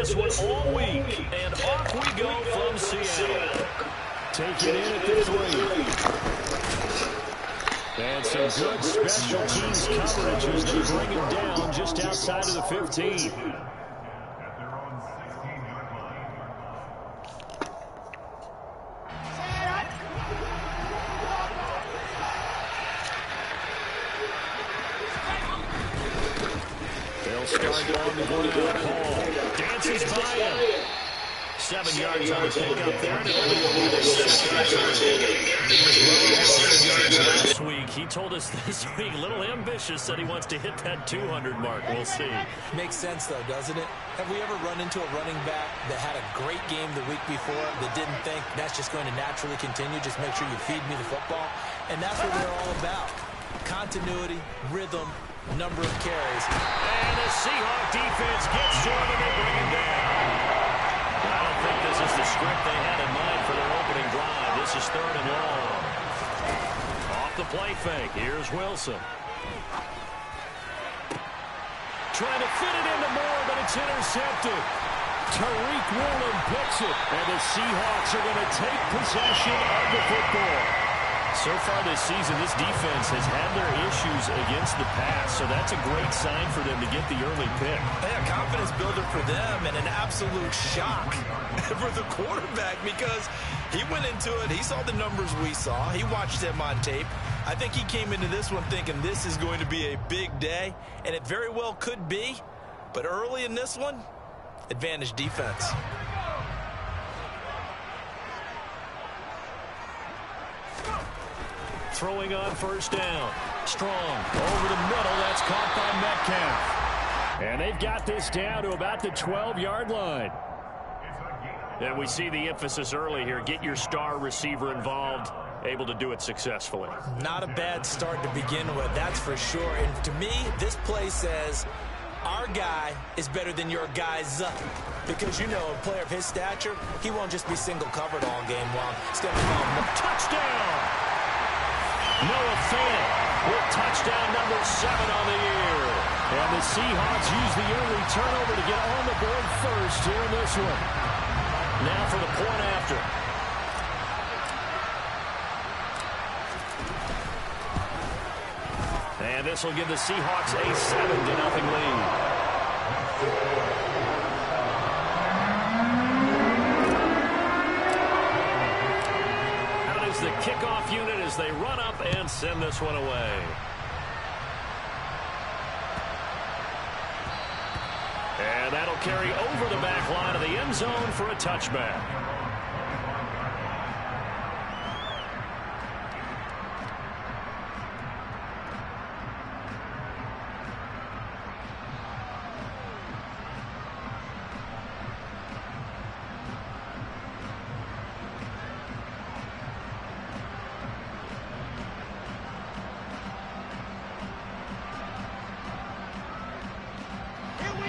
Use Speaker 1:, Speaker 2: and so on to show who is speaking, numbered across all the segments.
Speaker 1: this one all week. And off we go from Seattle. Take it in at the 3. And some good special teams coverage as they bring him down just outside of the 15. They'll start on the ground. Hall dances by him. 7 yards on the pickup there. And it'll be last week, he told us this week, a little ambitious, said he wants to hit that 200 mark. We'll see.
Speaker 2: Makes sense, though, doesn't it? Have we ever run into a running back that had a great game the week before that didn't think that's just going to naturally continue? Just make sure you feed me the football. And that's what they're all about. Continuity, rhythm, number of carries.
Speaker 1: And the Seahawk defense gets to him and they bring him down. I don't think this is the script they had in mind for their opening drive. This is 3rd and long. Off the play fake. Here's Wilson. Trying to fit it into Moore, but it's intercepted. Tariq Woolen picks it, and the Seahawks are going to take possession of the football. So far this season, this defense has had their issues against the pass, so that's a great sign for them to get the early pick.
Speaker 2: Yeah, confidence builder for them and an absolute shock for the quarterback because he went into it. He saw the numbers we saw. He watched them on tape. I think he came into this one thinking this is going to be a big day, and it very well could be. But early in this one, advantage defense.
Speaker 1: Throwing on 1st down. Strong over the middle. That's caught by Metcalf. And they've got this down to about the 12-yard line. And we see the emphasis early here. Get your star receiver involved. Able to do it successfully.
Speaker 2: Not a bad start to begin with, that's for sure. And to me, this play says our guy is better than your guy's. Because, you know, a player of his stature, he won't just be single covered all game long. It's going to come.
Speaker 1: Touchdown! Noah Fant with touchdown number 7 on the year. And the Seahawks use the early turnover to get on the board first here in this one. Now for the point after. And this will give the Seahawks a 7-0 lead. The kickoff unit as they run up and send this one away. And that'll carry over the back line of the end zone for a touchback.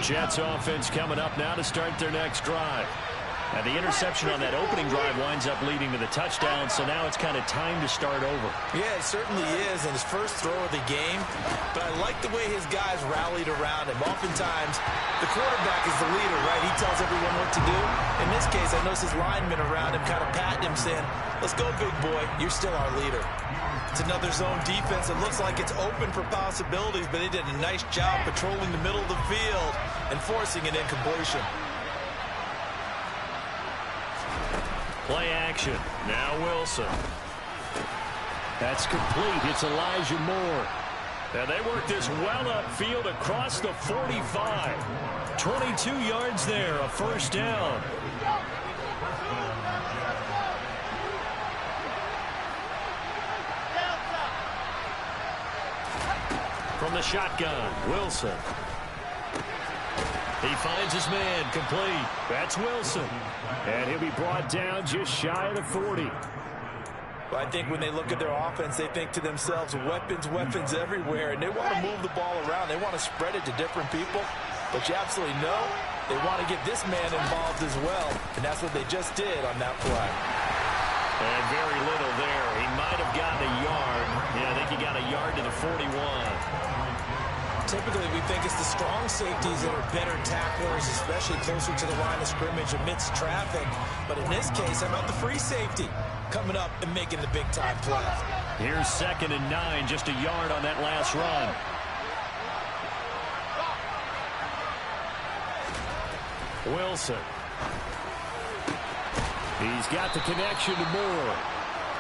Speaker 1: Jets offense coming up now to start their next drive. And the interception on that opening drive winds up leading to the touchdown, so now it's kind of time to start over. Yeah,
Speaker 2: it certainly is, and his first throw of the game. But I like the way his guys rallied around him. Oftentimes, the quarterback is the leader, right? He tells everyone what to do. In this case, I noticed his linemen around him kind of patting him, saying, let's go, big boy. You're still our leader. It's another zone defense. It looks like it's open for possibilities, but they did a nice job patrolling the middle of the field and forcing an incompletion.
Speaker 1: Play action. Now Wilson. That's complete. It's Elijah Moore. And they work this well upfield across the 45. 22 yards there, a 1st down. From the shotgun, Wilson. He finds his man, complete. That's Wilson. And he'll be brought down just shy of the 40.
Speaker 2: Well, I think when they look at their offense, they think to themselves, weapons, weapons everywhere, and they want to move the ball around. They want to spread it to different people. But you absolutely know they want to get this man involved as well, and that's what they just did on that play.
Speaker 1: And very little there. He might have gotten a yard. Yeah, I think he got a yard to the 41.
Speaker 2: Typically, we think it's the strong safeties that are better tacklers, especially closer to the line of scrimmage amidst traffic. But in this case, how about the free safety coming up and making the big-time play?
Speaker 1: Here's 2nd and 9, just a yard on that last run. Wilson. He's got the connection to Moore.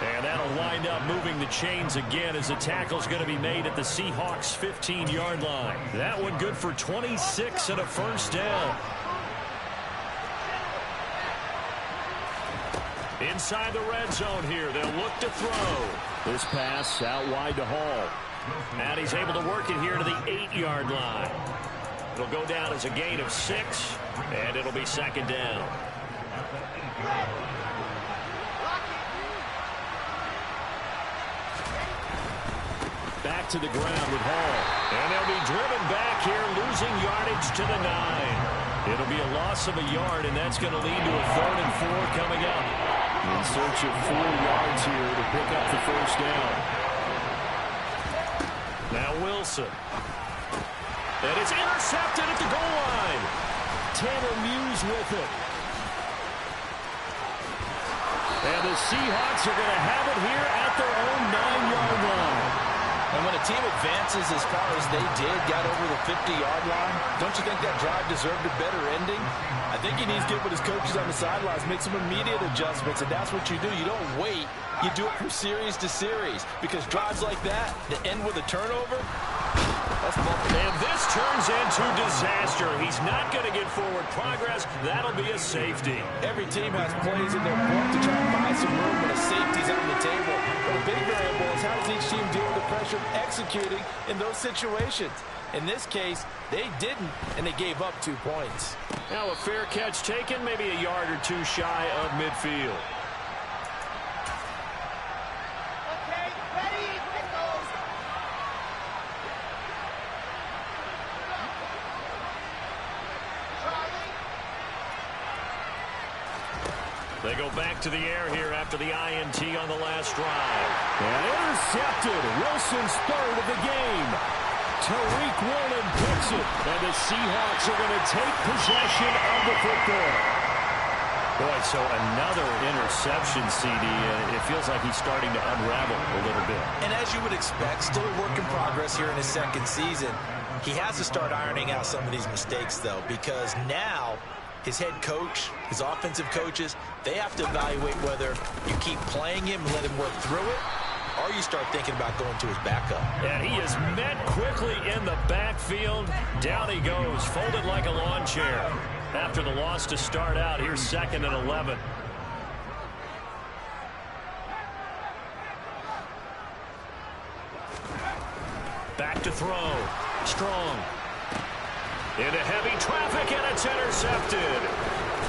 Speaker 1: And that'll wind up moving the chains again as the tackle's going to be made at the Seahawks' 15-yard line. That one good for 26 and a first down. Inside the red zone here. They'll look to throw. This pass out wide to Hall. And he's able to work it here to the 8-yard line. It'll go down as a gain of 6, and it'll be 2nd down. Back to the ground with Hall. And they'll be driven back here, losing yardage to the 9. It'll be a loss of a yard, and that's going to lead to a 3rd and 4 coming up. In search of 4 yards here to pick up the first down. Now Wilson. And it's intercepted at the goal line. Tanner Muse with it. And the Seahawks are going to have it here at their own 9-yard line.
Speaker 2: And when a team advances as far as they did, got over the 50-yard line, don't you think that drive deserved a better ending? I think he needs to get with his coaches on the sidelines, make some immediate adjustments, and that's what you do. You don't wait. You do it from series to series, because drives like that end with a turnover, that's bumping.
Speaker 1: And this turns into disaster. He's not going to get forward progress. That'll be a safety.
Speaker 2: Every team has plays in their book to try and buy some room when a safety's on the table. But a big variable is how does each team deal with the pressure of executing in those situations. In this case, they didn't, and they gave up 2 points.
Speaker 1: Now a fair catch taken, maybe a yard or 2 shy of midfield. They go back to the air here after the INT on the last drive. And intercepted. Wilson's 3rd of the game. Tariq Woolen picks it. And the Seahawks are going to take possession of the football. Boy, so another interception, CD. It feels like he's starting to unravel a little bit.
Speaker 2: And as you would expect, still a work in progress here in his 2nd season. He has to start ironing out some of these mistakes, though, because now his head coach, his offensive coaches, they have to evaluate whether you keep playing him and let him work through it, or you start thinking about going to his backup.
Speaker 1: And he is met quickly in the backfield. Down he goes, folded like a lawn chair. After the loss to start out, here's 2nd and 11. Back to throw. Strong. Into heavy traffic, and it's intercepted.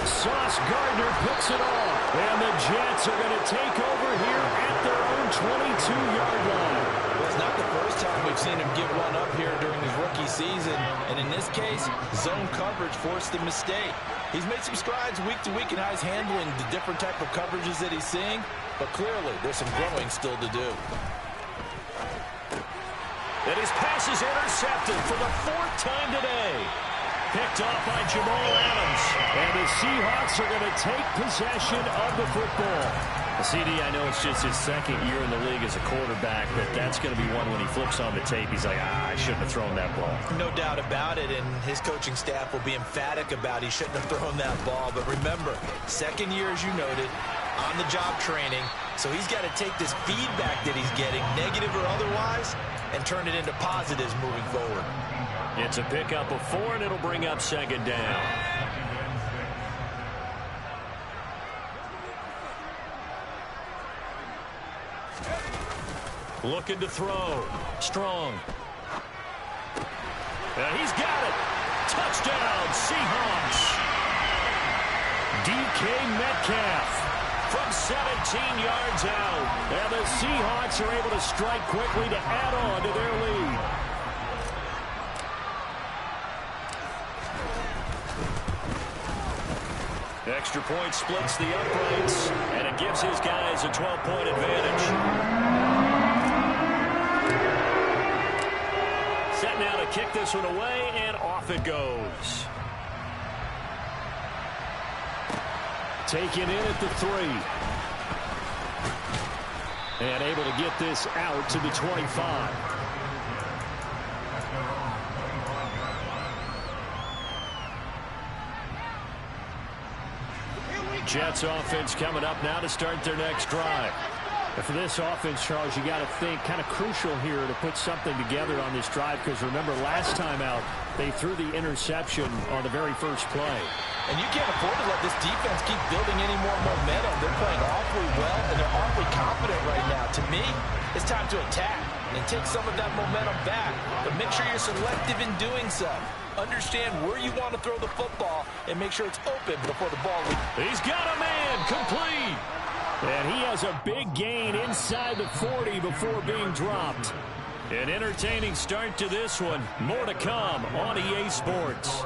Speaker 1: Sauce Gardner picks it off. And the Jets are going to take over here at their own 22-yard line.
Speaker 2: Well, it's not the first time we've seen him give one up here during his rookie season. And in this case, zone coverage forced the mistake. He's made some strides week to week in how he's handling the different type of coverages that he's seeing. But clearly, there's some growing still to do.
Speaker 1: And his pass is intercepted for the 4th time today. Picked off by Jamal Adams. And the Seahawks are going to take possession of the football. CD, I know it's just his 2nd year in the league as a quarterback, but that's going to be one when he flips on the tape. He's like, I shouldn't have thrown that ball.
Speaker 2: No doubt about it, and his coaching staff will be emphatic about he shouldn't have thrown that ball. But remember, 2nd year, as you noted, on-the-job training. So he's got to take this feedback that he's getting, negative or otherwise, and turn it into positives moving forward.
Speaker 1: It's a pickup of 4, and it'll bring up 2nd down. Looking to throw. Strong. And he's got it. Touchdown, Seahawks. DK Metcalf from 17 yards out. And the Seahawks are able to strike quickly to add on to their lead. Extra point splits the uprights, and it gives his guys a 12-point advantage. Set now to kick this one away, and off it goes. Taken in at the 3. And able to get this out to the 25. Jets offense coming up now to start their next drive. And for this offense, Charles, you got to think kind of crucial here to put something together on this drive, because remember last time out they threw the interception on the very first play.
Speaker 2: And you can't afford to let this defense keep building any more momentum. They're playing awfully well, and they're awfully confident right now. To me, it's time to attack and take some of that momentum back, but make sure you're selective in doing so. Understand where you want to throw the football and make sure it's open before the ball leaves.
Speaker 1: He's got a man complete. And he has a big gain inside the 40 before being dropped. An entertaining start to this one. More to come on EA Sports.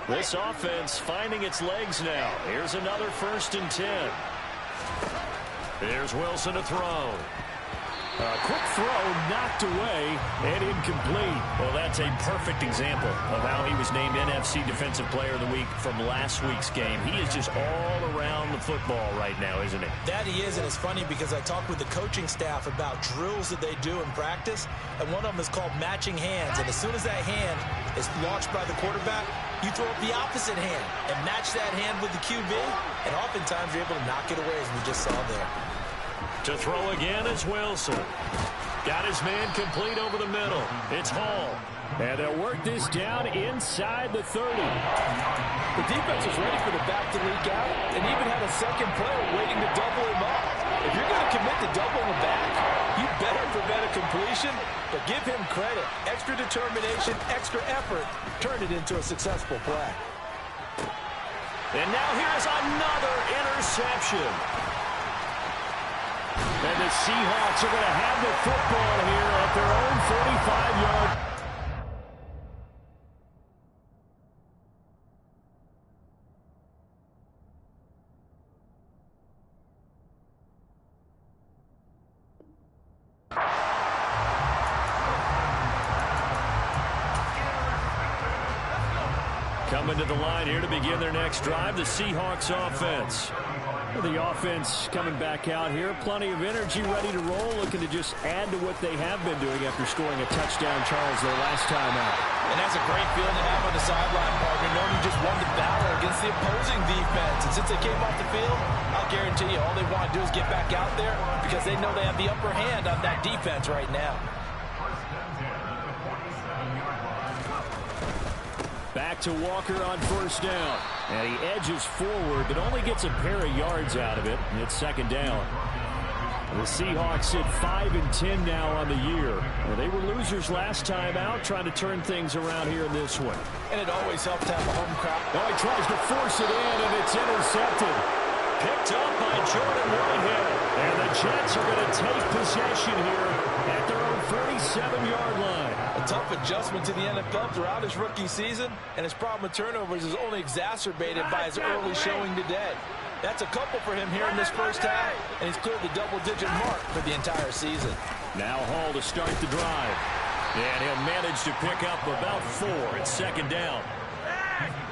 Speaker 1: This offense finding its legs now. Here's another 1st and 10. Here's Wilson to throw. A quick throw knocked away and incomplete. Well, that's a perfect example of how he was named NFC Defensive Player of the Week from last week's game. He is just all around the football right now, isn't he?
Speaker 2: That he is, and it's funny because I talked with the coaching staff about drills that they do in practice, and one of them is called matching hands. And as soon as that hand is launched by the quarterback, you throw up the opposite hand and match that hand with the QB, and oftentimes you're able to knock it away, as we just saw there.
Speaker 1: To throw again is Wilson. Got his man complete over the middle. It's Hall. And they'll work this down inside the 30.
Speaker 2: The defense was ready for the back to leak out and even had a second player waiting to double him up. If you're going to commit to doubling the back, you better prevent a completion, but give him credit. Extra determination, extra effort, turned it into a successful play.
Speaker 1: And now here's another interception. And the Seahawks are going to have the football here at their own 45-yard. Coming to the line here to begin their next drive, the Seahawks offense. The offense coming back out here. Plenty of energy, ready to roll, looking to just add to what they have been doing after scoring a touchdown, Charles, their last time out.
Speaker 2: And that's a great feeling to have on the sideline, partner, knowing you just won the battle against the opposing defense. And since they came off the field, I'll guarantee you all they want to do is get back out there because they know they have the upper hand on that defense right now.
Speaker 1: Back to Walker on 1st down. And he edges forward, but only gets a pair of yards out of it. And it's 2nd down. The Seahawks sit 5-10 now on the year. Well, they were losers last time out, trying to turn things around here in this one.
Speaker 2: And it always helps to have a home crowd.
Speaker 1: Oh, he tries to force it in, and it's intercepted. Picked up by Jordan Whitehead. And the Jets are going to take possession here at their own 47-yard line.
Speaker 2: A tough adjustment to the NFL throughout his rookie season, and his problem with turnovers is only exacerbated by his early showing today. That's a couple for him here in this first half, and he's cleared the double-digit mark for the entire season.
Speaker 1: Now Hall to start the drive. And he'll manage to pick up about 4 at 2nd down.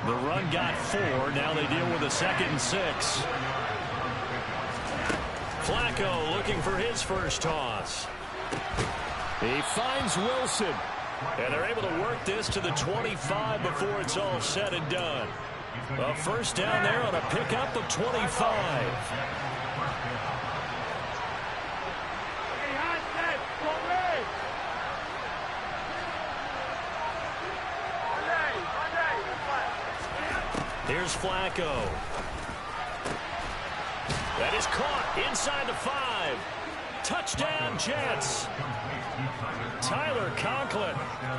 Speaker 1: The run got 4. Now they deal with a 2nd and 6. Flacco looking for his first toss. He finds Wilson. And they're able to work this to the 25 before it's all said and done. A 1st down there on a pickup of 25. Here's Flacco. That is caught inside the 5. Touchdown, Jets. Tyler Conklin,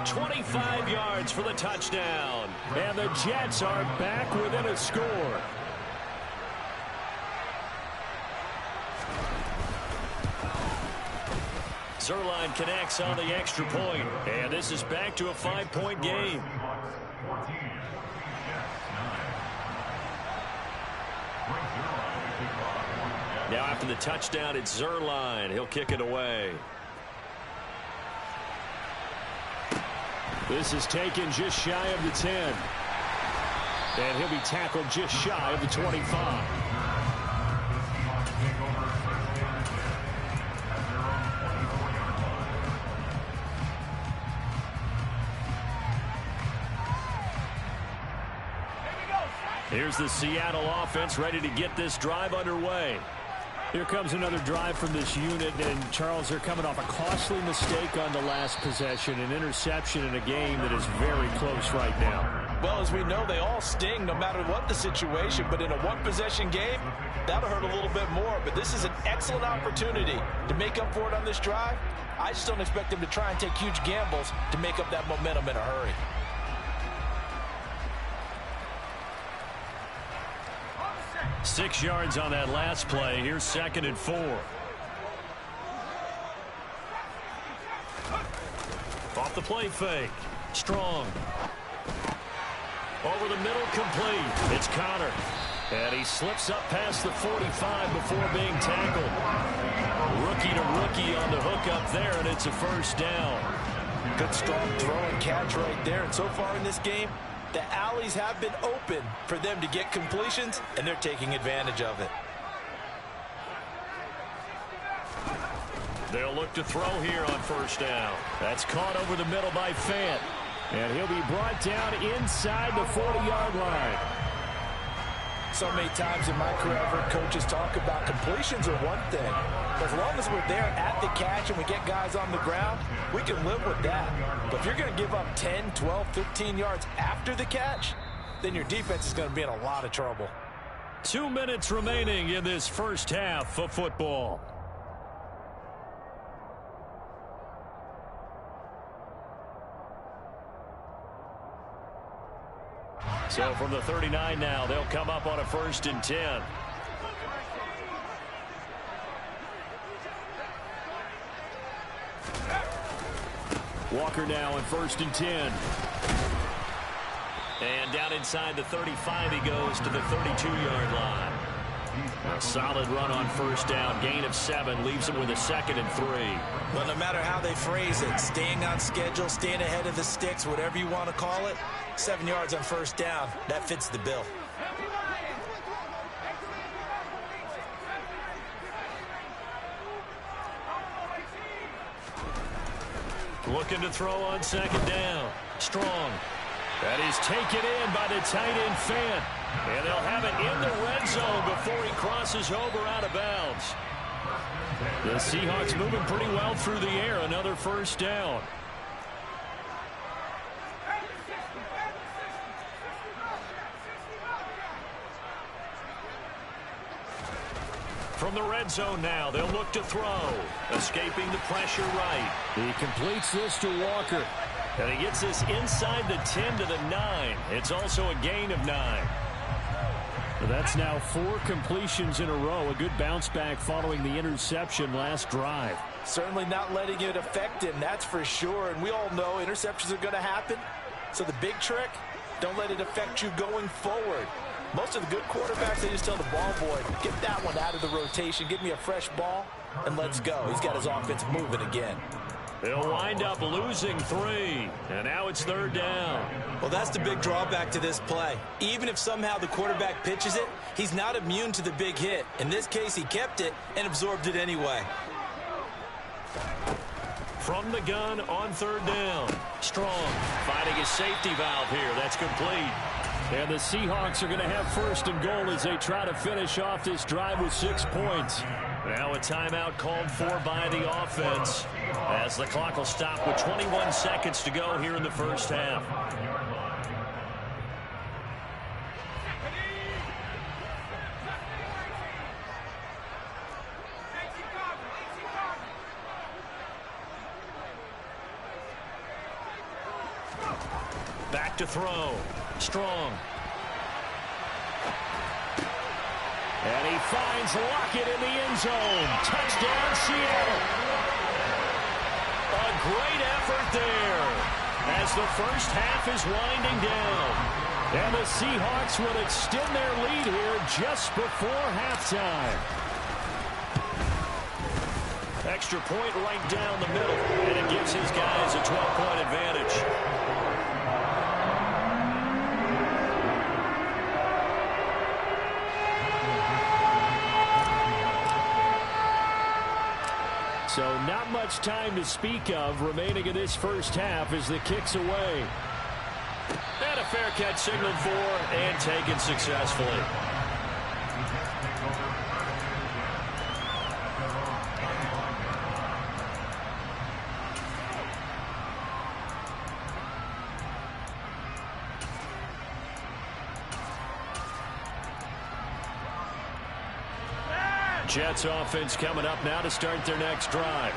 Speaker 1: 25 yards for the touchdown. And the Jets are back within a score. Zuerlein connects on the extra point. And this is back to a 5-point game. Now after the touchdown, it's Zuerlein. He'll kick it away. This is taken just shy of the 10. And he'll be tackled just shy of the 25. Here's the Seattle offense ready to get this drive underway. Here comes another drive from this unit, and Charles, they're coming off a costly mistake on the last possession, an interception in a game that is very close right now.
Speaker 2: Well, as we know, they all sting no matter what the situation, but in a one-possession game, that'll hurt a little bit more. But this is an excellent opportunity to make up for it on this drive. I just don't expect them to try and take huge gambles to make up that momentum in a hurry.
Speaker 1: Six yards on that last play. Here's 2nd and 4. Off the play fake. Strong. Over the middle, complete. It's Conner. And he slips up past the 45 before being tackled. Rookie to rookie on the hook up there, and it's a first down.
Speaker 2: Good strong throw and catch right there. And so far in this game, the alleys have been open for them to get completions, and they're taking advantage of it.
Speaker 1: They'll look to throw here on first down. That's caught over the middle by Fant. And he'll be brought down inside the 40-yard line.
Speaker 2: So many times in my career, I've heard coaches talk about completions are one thing. But as long as we're there at the catch and we get guys on the ground, we can live with that. But if you're going to give up 10, 12, 15 yards after the catch, then your defense is going to be in a lot of trouble.
Speaker 1: 2 minutes remaining in this first half of football. So from the 39 now, they'll come up on a 1st and 10. Walker now on 1st and 10. And down inside the 35 he goes to the 32-yard line. A solid run on first down. Gain of 7 leaves him with a 2nd and 3.
Speaker 2: Well, no matter how they phrase it, staying on schedule, staying ahead of the sticks, whatever you want to call it, 7 yards on first down, that fits the bill.
Speaker 1: Looking to throw on 2nd down. Strong. That is taken in by the tight end Fant. And they'll have it in the red zone before he crosses over out of bounds. The Seahawks moving pretty well through the air. Another first down. From the red zone now, they'll look to throw. Escaping the pressure right. He completes this to Walker. And he gets this inside the 10 to the 9. It's also a gain of 9. So that's now 4 completions in a row. A good bounce back following the interception last drive.
Speaker 2: Certainly not letting it affect him, that's for sure. And we all know interceptions are going to happen. So the big trick, don't let it affect you going forward. Most of the good quarterbacks, they just tell the ball boy, get that one out of the rotation, give me a fresh ball, and let's go. He's got his offense moving again.
Speaker 1: They'll wind up losing 3, and now it's 3rd down.
Speaker 2: Well, that's the big drawback to this play. Even if somehow the quarterback pitches it, he's not immune to the big hit. In this case, he kept it and absorbed it anyway.
Speaker 1: From the gun on 3rd down. Strong, finding his safety valve here. That's complete. And the Seahawks are going to have 1st and goal as they try to finish off this drive with 6 points. Now a timeout called for by the offense as the clock will stop with 21 seconds to go here in the first half. Back to throw. Strong. And he finds Lockett in the end zone. Touchdown, Seattle. A great effort there as the first half is winding down. And the Seahawks will extend their lead here just before halftime. extra point right down the middle, and it gives his guys a 12-point advantage. So not much time to speak of remaining in this first half as the kick's away. And a fair catch signaled for and taken successfully. Jets offense coming up now to start their next drive.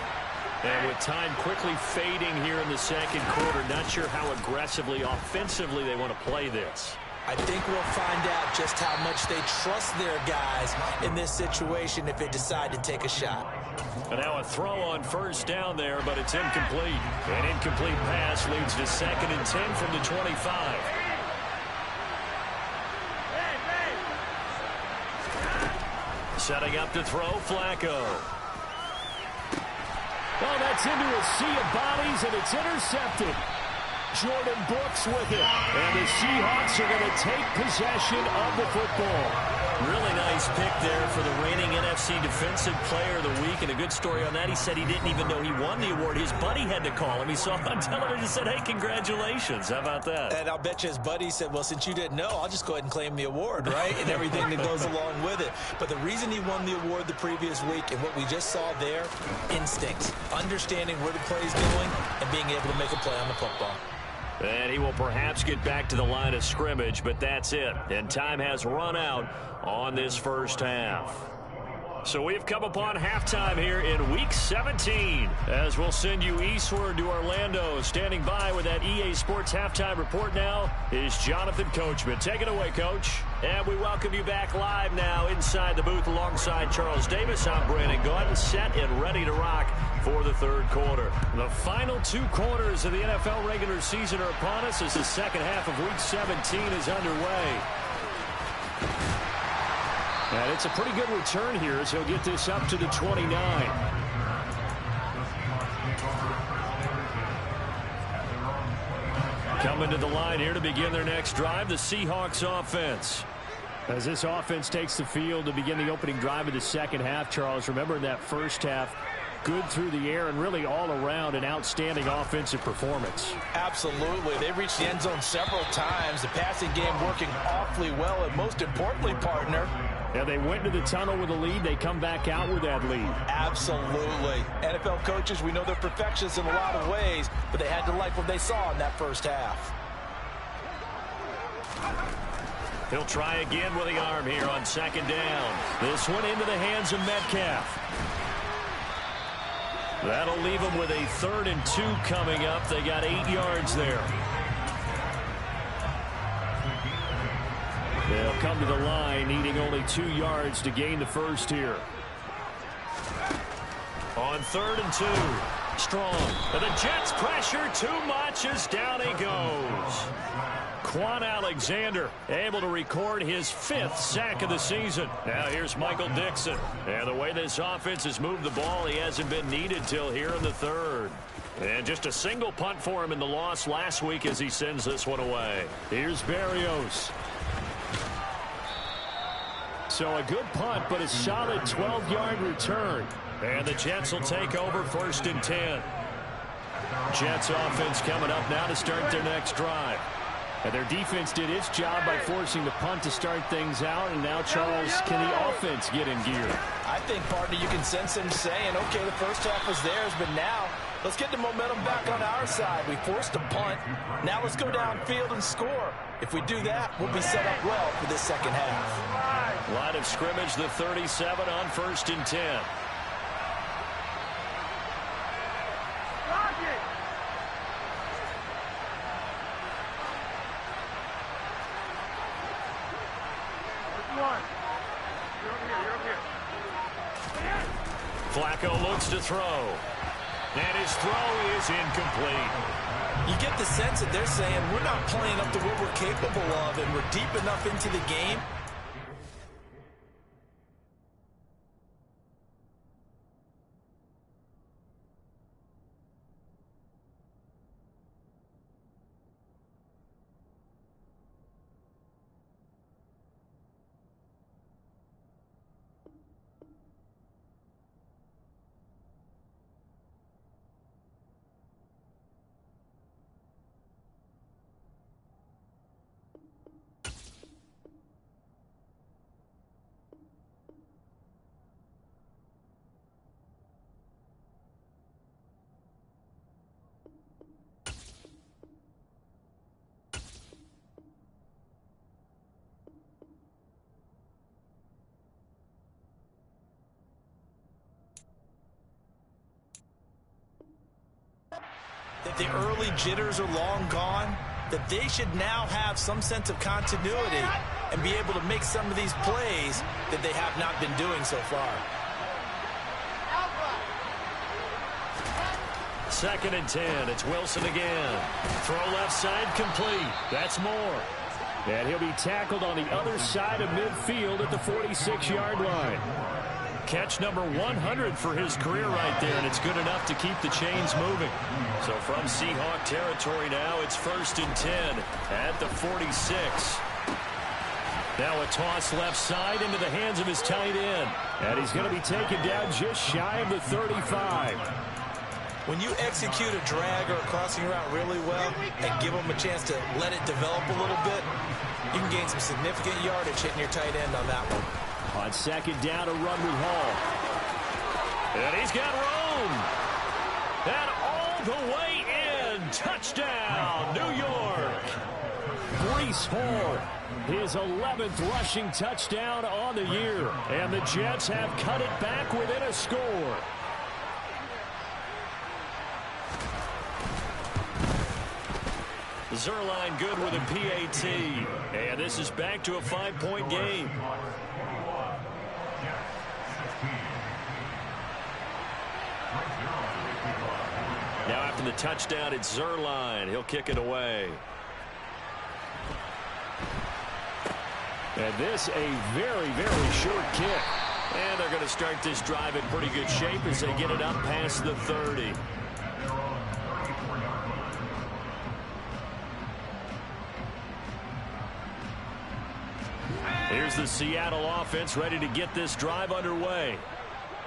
Speaker 1: And with time quickly fading here in the second quarter, not sure how aggressively, offensively they want to play this.
Speaker 2: I think we'll find out just how much they trust their guys in this situation if they decide to take a shot.
Speaker 1: And now a throw on first down there, but it's incomplete. An incomplete pass leads to 2nd and 10 from the 25. Setting up to throw, Flacco. Oh, that's into a sea of bodies, and it's intercepted. Jordan Brooks with it. And the Seahawks are going to take possession of the football. Really nice pick there for the reigning NFC Defensive Player of the Week. And a good story on that. He said he didn't even know he won the award. His buddy had to call him. He saw it on television and said, hey, congratulations. How about that?
Speaker 2: And I'll bet you his buddy said, well, since you didn't know, I'll just go ahead and claim the award, right? And everything that goes along with it. But the reason he won the award the previous week and what we just saw there, instincts, understanding where the play is going and being able to make a play on the football.
Speaker 1: And he will perhaps get back to the line of scrimmage, but that's it. And time has run out on this first half. So we've come upon halftime here in Week 17 as we'll send you eastward to Orlando. Standing by with that EA Sports Halftime Report now is Jonathan Coachman. Take it away, Coach. And we welcome you back live now inside the booth alongside Charles Davis. I'm Brandon Gaudin, set and ready to rock for the third quarter. The final 2 quarters of the NFL regular season are upon us as the second half of Week 17 is underway. And it's a pretty good return here as he'll get this up to the 29. Coming to the line here to begin their next drive, the Seahawks offense. As this offense takes the field to begin the opening drive of the second half, Charles, remember in that first half, good through the air and really all around an outstanding offensive performance.
Speaker 2: Absolutely. They reached the end zone several times. The passing game working awfully well, and most importantly, partner,
Speaker 1: yeah, they went into the tunnel with a lead. They come back out with that lead.
Speaker 2: Absolutely. NFL coaches, we know they're perfectionists in a lot of ways, but they had to like what they saw in that first half.
Speaker 1: He'll try again with the arm here on second down. This one into the hands of Metcalf. That'll leave them with a 3rd and 2 coming up. They got 8 yards there. They'll come to the line, needing only 2 yards to gain the first here. On 3rd and 2. Strong. And the Jets pressure too much as down he goes. Quan Alexander able to record his 5th sack of the season. Now here's Michael Dixon. And the way this offense has moved the ball, he hasn't been needed till here in the 3rd. And just a single punt for him in the loss last week as he sends this one away. Here's Berrios. So a good punt, but a solid 12-yard return. And the Jets will take over 1st and 10. Jets offense coming up now to start their next drive. And their defense did its job by forcing the punt to start things out. And now, Charles, can the offense get in gear?
Speaker 2: I think, partner, you can sense them saying, okay, the first half was theirs, but now let's get the momentum back on our side. We forced a punt. Now let's go downfield and score. If we do that, we'll be set up well for this second half.
Speaker 1: Line of scrimmage, the 37 on 1st and 10. Flacco looks to throw. And his throw is incomplete.
Speaker 2: You get the sense that they're saying we're not playing up to what we're capable of, and we're deep enough into the game. that the early jitters are long gone, that they should now have some sense of continuity and be able to make some of these plays that they have not been doing so far.
Speaker 1: 2nd and 10. It's Wilson again. Throw left side complete. That's Moore. And he'll be tackled on the other side of midfield at the 46-yard line. Catch number 100 for his career right there, and it's good enough to keep the chains moving. So from Seahawk territory now, it's 1st and 10 at the 46. Now a toss left side into the hands of his tight end. And he's going to be taken down just shy of the 35.
Speaker 2: When you execute a drag or a crossing route really well and give them a chance to let it develop a little bit, you can gain some significant yardage hitting your tight end on that one.
Speaker 1: On 2nd down, a run with Hall. And he's got room. And all the way in. Touchdown, New York. Breece Hall, his 11th rushing touchdown on the year. And the Jets have cut it back within a score. Zuerlein good with a PAT. And this is back to a 5-point game. Now after the touchdown, it's Zuerlein. He'll kick it away. And this a very, very short kick. And they're going to start this drive in pretty good shape as they get it up past the 30. Here's the Seattle offense ready to get this drive underway.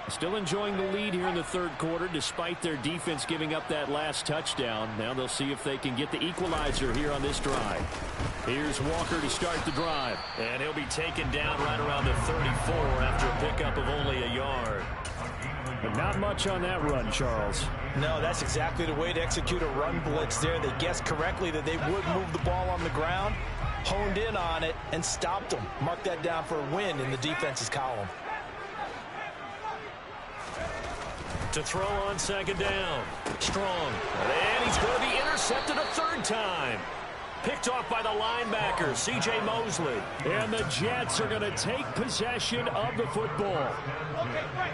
Speaker 1: Still enjoying the lead here in the 3rd quarter despite their defense giving up that last touchdown. Now they'll see if they can get the equalizer here on this drive. Here's Walker to start the drive. And he'll be taken down right around the 34 after a pickup of only a yard. But not much on that run, Charles.
Speaker 2: No, that's exactly the way to execute a run blitz there. They guessed correctly that they would move the ball on the ground, honed in on it, and stopped them. Mark that down for a win in the defense's column.
Speaker 1: To throw on 2nd down. Strong. And he's going to be intercepted a 3rd time. Picked off by the linebacker, C.J. Mosley. And the Jets are going to take possession of the football.
Speaker 3: Okay, great.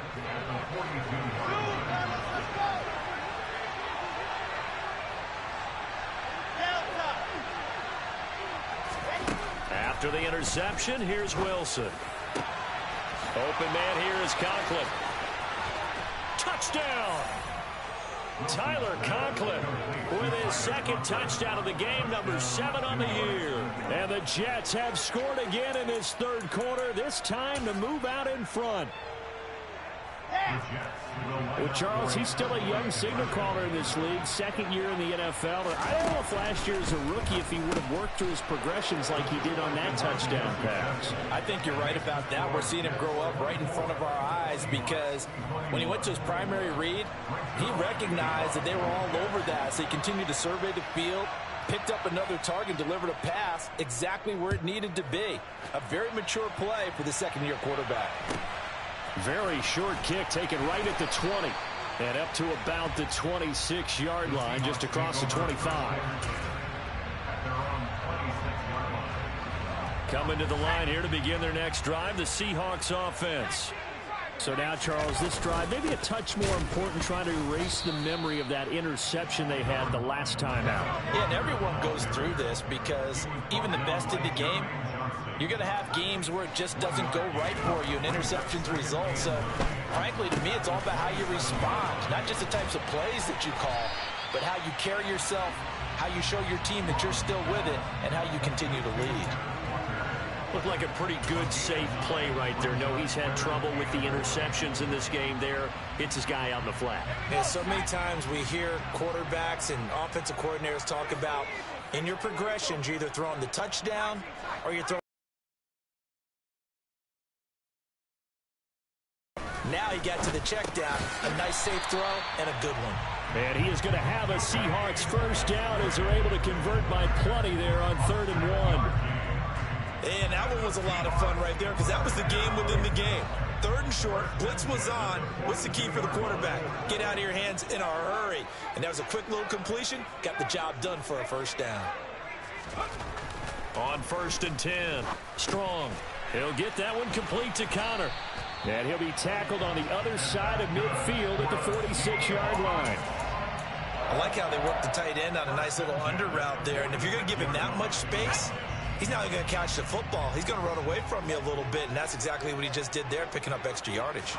Speaker 1: After the interception, here's Wilson. Open man here is Conklin. Touchdown! Tyler Conklin with his 2nd touchdown of the game, number 7 on the year. And the Jets have scored again in this 3rd quarter, this time to move out in front. Well, Charles, he's still a young signal caller in this league, 2nd year in the NFL. But I don't know if last year as a rookie, if he would have worked through his progressions like he did on that touchdown pass.
Speaker 2: I think you're right about that. We're seeing him grow up right in front of our eyes because when he went to his primary read, he recognized that they were all over that. So he continued to survey the field, picked up another target, delivered a pass exactly where it needed to be. A very mature play for the 2nd-year quarterback.
Speaker 1: Very short kick taken right at the 20. And up to about the 26-yard line, just across the 25. Coming to the line here to begin their next drive, the Seahawks offense. So now, Charles, this drive maybe a touch more important, trying to erase the memory of that interception they had the last time out.
Speaker 2: Yeah, and everyone goes through this because even the best in the game, you're going to have games where it just doesn't go right for you, and interceptions result. So, frankly, to me, it's all about how you respond, not just the types of plays that you call, but how you carry yourself, how you show your team that you're still with it, and how you continue to lead.
Speaker 1: Looked like a pretty good, safe play right there. No, he's had trouble with the interceptions in this game there. Hits his guy on the flat.
Speaker 2: Yeah, so many times we hear quarterbacks and offensive coordinators talk about in your progressions, you're either throwing the touchdown or you're throwing. Now he got to the check down. A nice safe throw and a good one.
Speaker 1: And he is going to have a Seahawks first down as they're able to convert by plenty there on 3rd and 1.
Speaker 2: And that one was a lot of fun right there because that was the game within the game. 3rd and short. Blitz was on. What's the key for the quarterback? Get out of your hands in a hurry. And that was a quick little completion. Got the job done for a 1st down.
Speaker 1: On 1st and 10, Strong. He'll get that one complete to Connor. And he'll be tackled on the other side of midfield at the 46-yard line.
Speaker 2: I like how they work the tight end on a nice little under route there. And if you're going to give him that much space, he's not going to catch the football. He's going to run away from you a little bit, and that's exactly what he just did there, picking up extra yardage.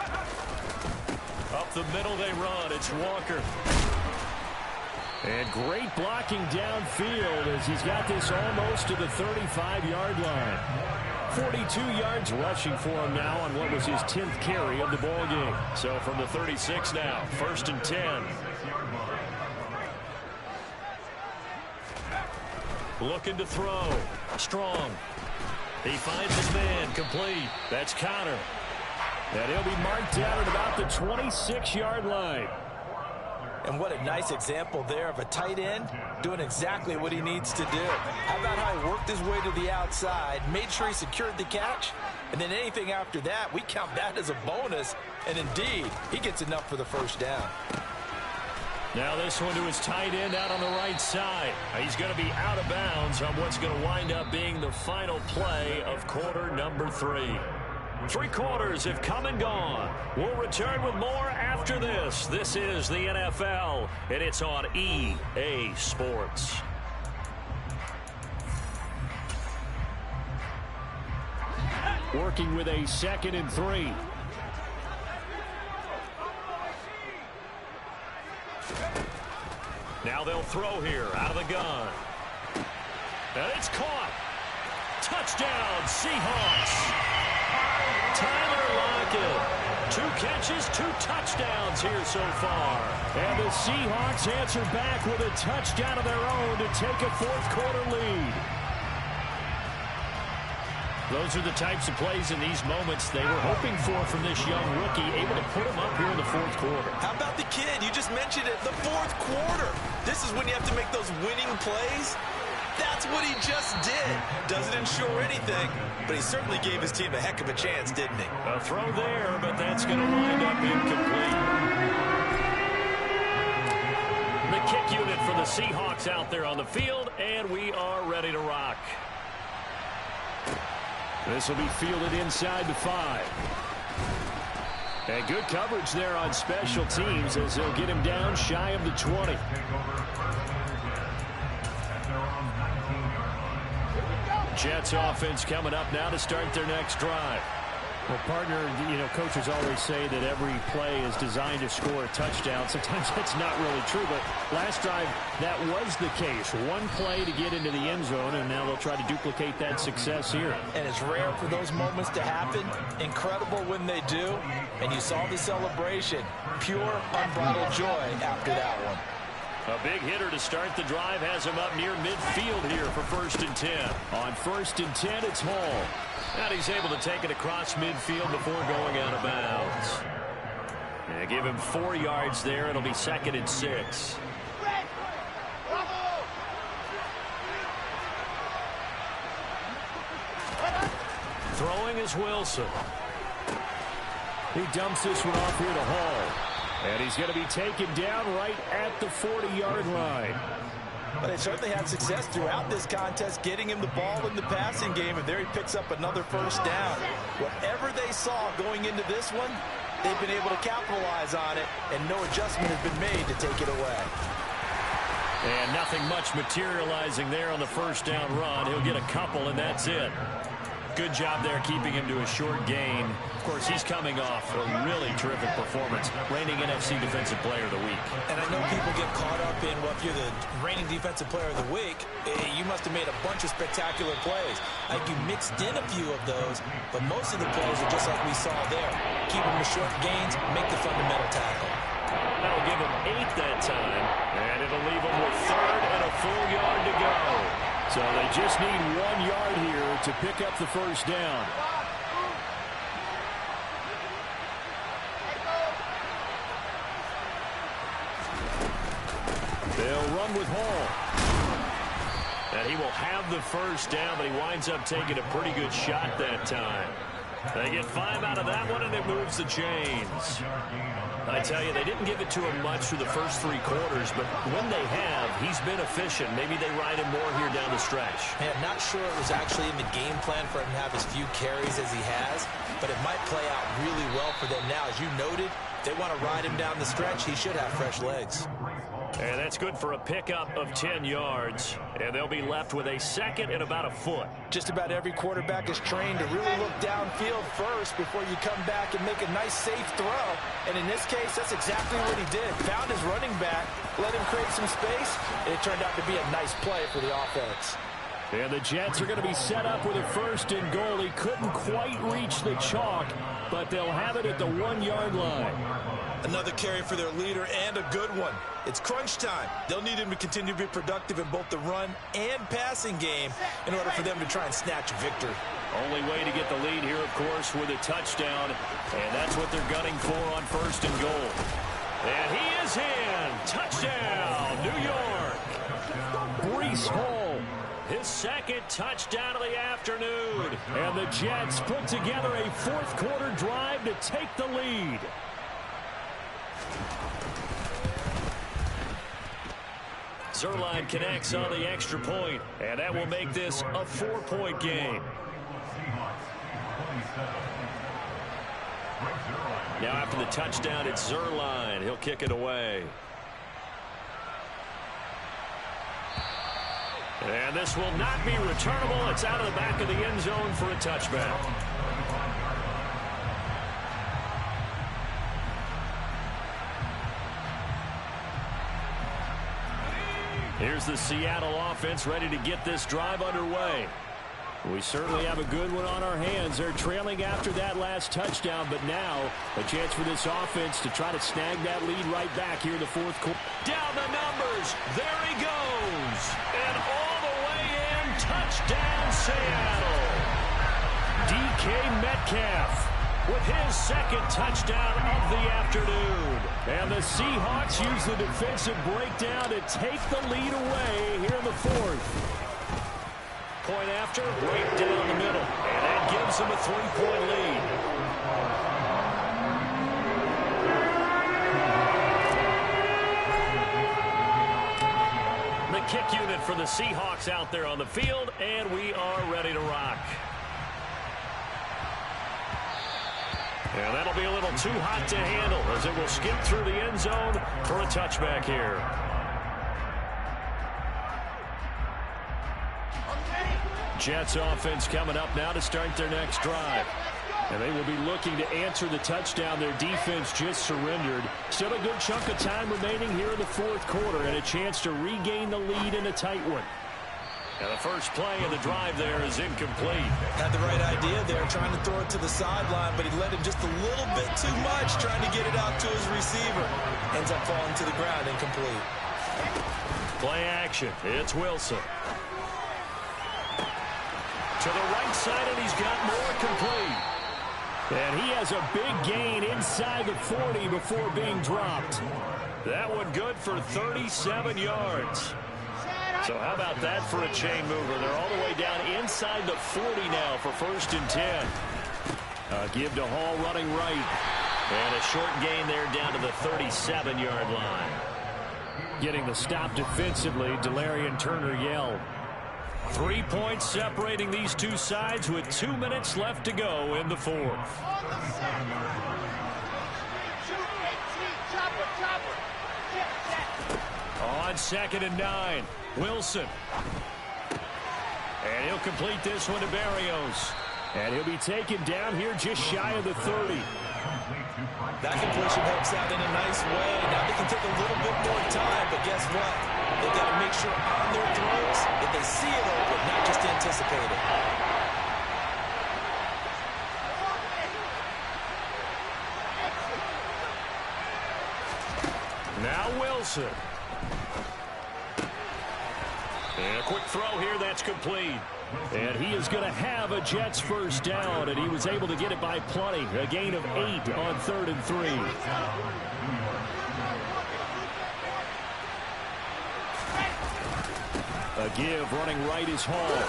Speaker 1: Up the middle they run. It's Walker. And great blocking downfield as he's got this almost to the 35-yard line. 42 yards rushing for him now on what was his 10th carry of the ball game. So from the 36 now, 1st and 10. Looking to throw. Strong. He finds his man complete. That's Connor. And he'll be marked down at about the 26-yard line.
Speaker 2: And what a nice example there of a tight end doing exactly what he needs to do. How about how he worked his way to the outside, made sure he secured the catch, and then anything after that, we count that as a bonus. And indeed, he gets enough for the 1st down.
Speaker 1: Now this one to his tight end out on the right side. He's going to be out of bounds on what's going to wind up being the final play of quarter number 3. 3 quarters have come and gone. We'll return with more after this. This is the NFL, and it's on EA Sports. Working with a 2nd and 3. Now they'll throw here out of the gun. And it's caught. Touchdown, Seahawks. Tyler Lockett. 2 catches, 2 touchdowns here so far. And the Seahawks answer back with a touchdown of their own to take a 4th quarter lead. Those are the types of plays in these moments they were hoping for from this young rookie, able to put him up here in the 4th quarter.
Speaker 2: How about the kid? You just mentioned it, the 4th quarter. This is when you have to make those winning plays. That's what he just did. Doesn't ensure anything, but he certainly gave his team a heck of a chance, didn't he?
Speaker 1: A throw there, but that's going to wind up incomplete. The kick unit for the Seahawks out there on the field, and we are ready to rock. This will be fielded inside the 5. And good coverage there on special teams as they'll get him down shy of the 20. Jets offense coming up now to start their next drive. Well, partner, coaches always say that every play is designed to score a touchdown. Sometimes that's not really true, but last drive, that was the case. One play to get into the end zone, and now they'll try to duplicate that success here.
Speaker 2: And it's rare for those moments to happen. Incredible when they do. And you saw the celebration. Pure, unbridled joy after that one.
Speaker 1: A big hitter to start the drive has him up near midfield here for 1st and 10. On 1st and 10, it's Hall. And he's able to take it across midfield before going out of bounds. And give him 4 yards there. It'll be 2nd and 6. Throwing is Wilson. He dumps this one off here to Hall. And he's going to be taken down right at the 40-yard line.
Speaker 2: But they certainly had success throughout this contest, getting him the ball in the passing game, and there he picks up another 1st down. Whatever they saw going into this one, they've been able to capitalize on it, and no adjustment has been made to take it away.
Speaker 1: And nothing much materializing there on the 1st down run. He'll get a couple, and that's it. Good job there keeping him to a short gain. Of course, he's coming off a really terrific performance, reigning NFC Defensive Player of the Week.
Speaker 2: And I know people get caught up in, well, if you're the reigning Defensive Player of the Week, you must have made a bunch of spectacular plays. Like you mixed in a few of those, but most of the plays are just like we saw there. Keep them to short gains, make the fundamental tackle.
Speaker 1: That'll give him 8 that time, and it'll leave him with 3rd and a full yard to go. So they just need 1 yard here to pick up the 1st down. They'll run with Hall. And he will have the 1st down, but he winds up taking a pretty good shot that time. They get 5 out of that one, and it moves the chains. I tell you, they didn't give it to him much through the first 3 quarters, but when they have, he's been efficient. Maybe they ride him more here down the stretch.
Speaker 2: Man, I'm not sure it was actually in the game plan for him to have as few carries as he has, but it might play out really well for them now. As you noted, if they want to ride him down the stretch, he should have fresh legs.
Speaker 1: And that's good for a pickup of 10 yards. And they'll be left with a second and about a foot.
Speaker 2: Just about every quarterback is trained to really look downfield first before you come back and make a nice, safe throw. And in this case, that's exactly what he did. Found his running back, let him create some space, and it turned out to be a nice play for the offense.
Speaker 1: And the Jets are going to be set up with a 1st and goal. He couldn't quite reach the chalk, but they'll have it at the 1-yard line.
Speaker 2: Another carry for their leader, and a good one. It's crunch time. They'll need him to continue to be productive in both the run and passing game in order for them to try and snatch a victory.
Speaker 1: Only way to get the lead here, of course, with a touchdown, and that's what they're gunning for on 1st and goal. And he is in. Touchdown, New York. Breece Hall, his 2nd touchdown of the afternoon. And the Jets put together a 4th quarter drive to take the lead. Zuerlein connects on the extra point, and that will make this a 4-point game. Now after the touchdown, it's Zuerlein. He'll kick it away. And this will not be returnable. It's out of the back of the end zone for a touchback. Here's the Seattle offense ready to get this drive underway. We certainly have a good one on our hands. They're trailing after that last touchdown, but now a chance for this offense to try to snag that lead right back here in the 4th quarter. Down the numbers. There he goes. And all the way in. Touchdown, Seattle. DK Metcalf with his 2nd touchdown of the afternoon. And the Seahawks use the defensive breakdown to take the lead away here in the 4th. Point after, right down the middle. And that gives them a 3-point lead. The kick unit for the Seahawks out there on the field, and we are ready to rock. And that'll be a little too hot to handle as it will skip through the end zone for a touchback here. Jets offense coming up now to start their next drive. And they will be looking to answer the touchdown their defense just surrendered. Still a good chunk of time remaining here in the 4th quarter and a chance to regain the lead in a tight one. And the first play of the drive there is incomplete.
Speaker 2: Had the right idea there, trying to throw it to the sideline, but he let him just a little bit too much, trying to get it out to his receiver. Ends up falling to the ground, incomplete.
Speaker 1: Play action. It's Wilson. To the right side, and he's got more complete. And he has a big gain inside the 40 before being dropped. That one good for 37 yards. So how about that for a chain mover? They're all the way down inside the 40 now for 1st and 10. Give to Hall running right. And a short gain there down to the 37-yard line. Getting the stop defensively, Delarian Turner yelled. 3 points separating these two sides with 2 minutes left to go in the 4th. On 2nd and 9, Wilson. And he'll complete this one to Berrios. And he'll be taken down here just shy of the 30.
Speaker 2: That completion helps out in a nice way. Now they can take a little bit more time, but guess what? They've got to make sure on their throws that they see it open, not just anticipate it.
Speaker 1: Now Wilson. And a quick throw here, that's complete. And he is going to have a Jets first down, and he was able to get it by plenty. A gain of 8 on 3rd and 3. A give running right is Hall.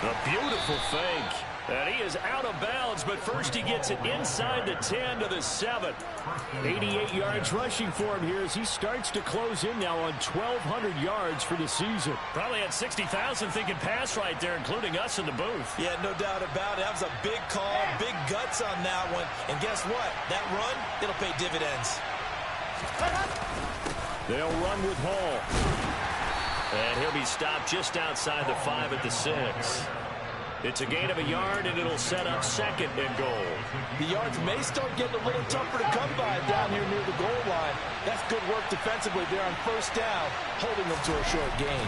Speaker 1: A beautiful fake. And he is out of bounds, but first he gets it inside the 10 to the 7. 88 yards rushing for him here as he starts to close in now on 1,200 yards for the season. Probably had 60,000 thinking pass right there, including us in the booth.
Speaker 2: Yeah, no doubt about it. That was a big call, big guts on that one. And guess what? That run, it'll pay dividends.
Speaker 1: They'll run with Hall. And he'll be stopped just outside the 5 at the 6. It's a gain of a yard, and it'll set up second and goal.
Speaker 2: The yards may start getting a little tougher to come by down here near the goal line. That's good work defensively there on first down, holding them to a short gain.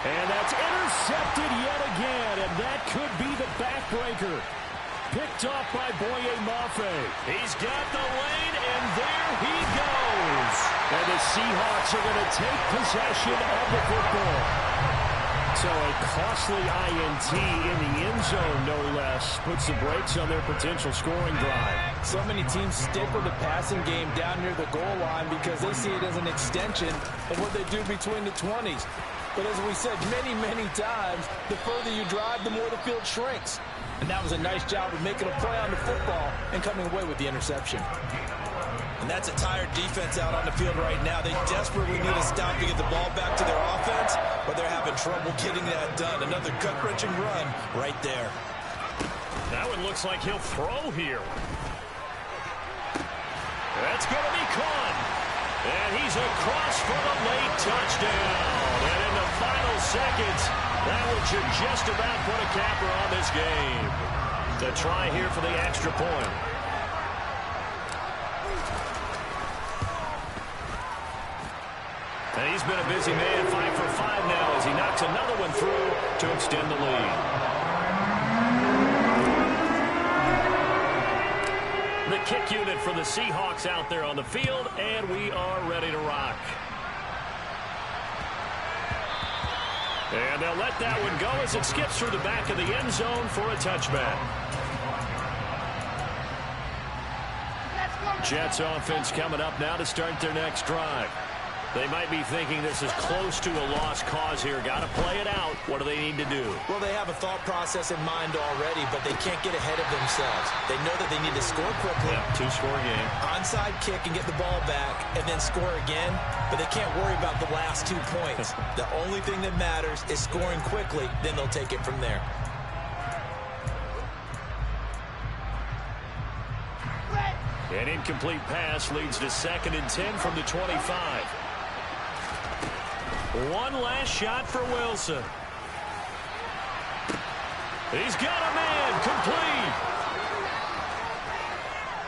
Speaker 1: And that's intercepted yet again, and that could be the backbreaker. Picked off by Boye Mafe. He's got the lane, and there he goes. And the Seahawks are going to take possession of the football. So a costly INT in the end zone, no less, puts the brakes on their potential scoring drive.
Speaker 2: So many teams stick with the passing game down near the goal line because they see it as an extension of what they do between the 20s. But as we said many, many times, the further you drive, the more the field shrinks. And that was a nice job of making a play on the football and coming away with the interception. And that's a tired defense out on the field right now. They desperately need a stop to get the ball back to their offense, but they're having trouble getting that done. Another gut-wrenching run right there.
Speaker 1: That one looks like he'll throw here. That's going to be caught. And he's across for the late touchdown. And in the final seconds, that one should just about put a capper on this game. The try here for the extra point. And he's been a busy man, 5 for 5 now as he knocks another one through to extend the lead. The kick unit for the Seahawks out there on the field, and we are ready to rock. And they'll let that one go as it skips through the back of the end zone for a touchback. Jets offense coming up now to start their next drive. They might be thinking this is close to a lost cause here. Got to play it out. What do they need to do?
Speaker 2: Well, they have a thought process in mind already, but they can't get ahead of themselves. They know that they need to score quickly.
Speaker 1: Yeah, 2-score game.
Speaker 2: Onside kick and get the ball back and then score again, but they can't worry about the last 2 points. The only thing that matters is scoring quickly, then they'll take it from there.
Speaker 1: An incomplete pass leads to 2nd and 10 from the 25. One last shot for Wilson. He's got a man, complete.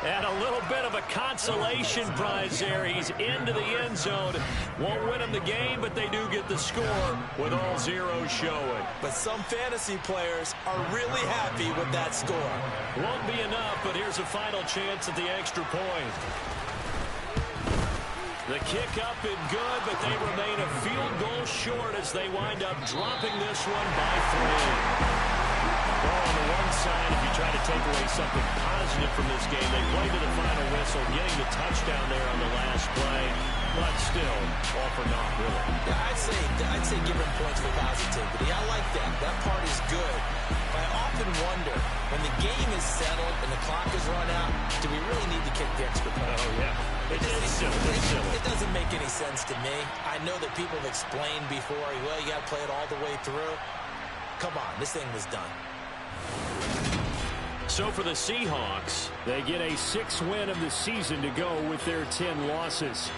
Speaker 1: And a little bit of a consolation prize there. He's into the end zone. Won't win him the game, but they do get the score with all zeros showing.
Speaker 2: But some fantasy players are really happy with that score.
Speaker 1: Won't be enough, but here's a final chance at the extra point. The kick up and good, but they remain a field goal short as they wind up dropping this one by 3. Well, on the one side, if you try to take away something positive from this game, they play to the final whistle, getting the touchdown there on the last play, but still, all for naught, really.
Speaker 2: Yeah, I'd say give them points for positivity. I like that. That part is good. But I often wonder, when the game is settled and the clock is run out, do we really need to kick the extra point?
Speaker 1: Oh, yeah.
Speaker 2: It doesn't make any sense to me. I know that people have explained before, well, you got to play it all the way through. Come on, this thing was done.
Speaker 1: So for the Seahawks, they get a 6th win of the season to go with their 10 losses.